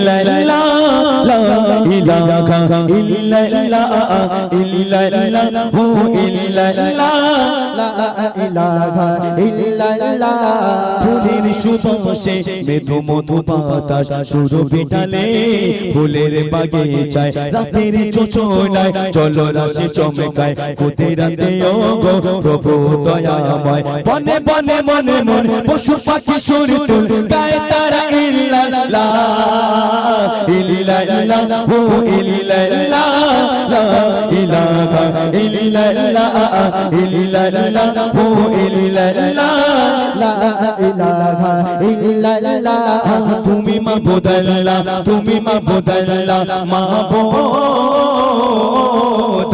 ইল্লাল্লাহ লা ইলাহা ইল্লাল্লাহ ইল্লাল্লাহু ইল্লাল্লাহ লা ইলাহা ইল্লাল্লাহ ফুলের সুবাসে মৃদু মধু বাতাস সুরভি ঢালে ফুলের বাগিচায় রাতের চোচলায় জলরাশি চমকায় কুদরতে ওগো প্রভু দয়াময় বনে বনে মনে মনে পশু পাখি সুর তুল গায় তারা ইল্লাল্লাহ ইল্লাল্লাহু ইল্লাল্লাহ লা ইলাহা ইল্লাল্লাহ ইল্লাল্লাহু ইল্লাল্লাহ লা ইলাহা ইল্লাল্লাহ তুমি মাবুদ আল্লাহ তুমি মাবুদ আল্লাহ মাবুদ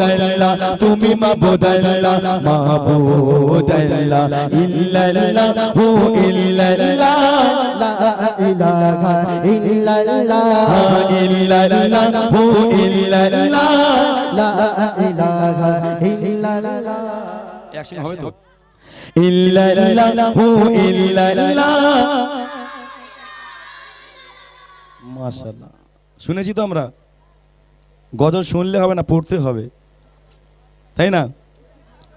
আল্লাহ তুমি মাবুদ আল্লাহ মাবুদ আল্লাহ ইল্লাল্লাহু ইল্লাল্লাহ লা ইলাহা ইল্লাল্লাহ ইল্লাল্লাহু ইল্লাল্লাহ লা ইলাহা ইল্লাল্লাহ একসঙ্গে হবে তো ইল্লাল্লাহু ইল্লাল্লাহ মাশাআল্লাহ শুনেছি তো আমরা গজল শুনলে হবে না পড়তে হবে তাই না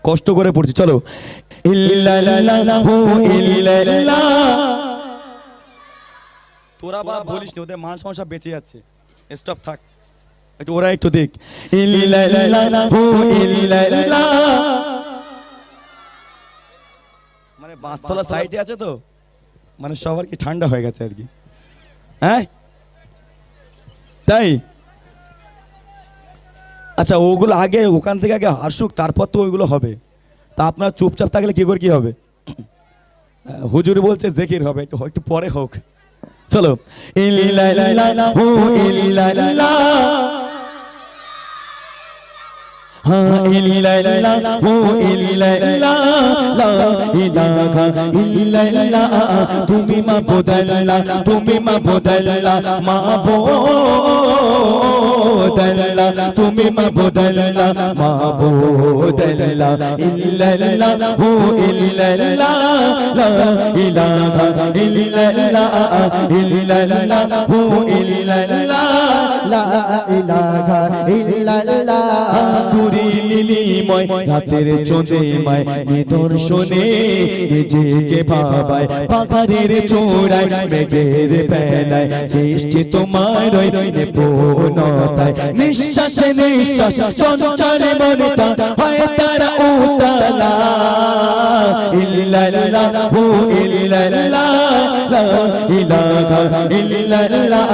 কষ্ট করে পড়ছি চলো ইল্লাল্লাহু ইল্লাল্লাহ তোরা বা বলিস না ওদের মান সম্মান সব বেঁচে যাচ্ছে স্টপ থাক একটু ওরা একটু দেখ ইল্লাল্লাহু ইল্লাল্লাহ মানে বাঁশতলা সাইডে আছে তো মানে সবার কি ঠান্ডা হয়ে গেছে আর কি হ্যাঁ তাই আচ্ছা ওগুলো আগে ওখান থেকে আগে আসুক তারপর তো ওইগুলো হবে তা আপনার চুপচাপ থাকলে কি করে কি হবে হুজুর বলছে জিকির হবে একটু পরে হোক চলো ইল্লাল্লাহু ইল্লাল্লাহ ইল্লাল্লাহু ইল্লাল্লাহ লা ইলাহা ইল্লাল্লাহ তুমি মাবুদ আল্লাহ তুমি মাবুদ আল্লাহ মাবুদ আল্লাহ তুমি মাবুদ আল্লাহ মাবুদ আল্লাহ ইল্লাল্লাহু ইল্লাল্লাহ লা ইলাহা ইল্লাল্লাহ ইল্লাল্লাহু ইল্লাল্লাহ লা ইলাহা ইল্লাল্লাহ লিলিময় রাতের চোঁজেময় নিদর্শনে নিজেকে ভাবায় পাহাড়ের চূড়ায় মেঘের বেলায় সৃষ্টি তোমার নিপুণতায় নিঃশ্বাসে নিঃশ্বাস চঞ্চল মনটা হয় তারা উতলা ইল্লাল্লাহু ইল্লাল্লাহ লা ইলাহা ইল্লাল্লাহ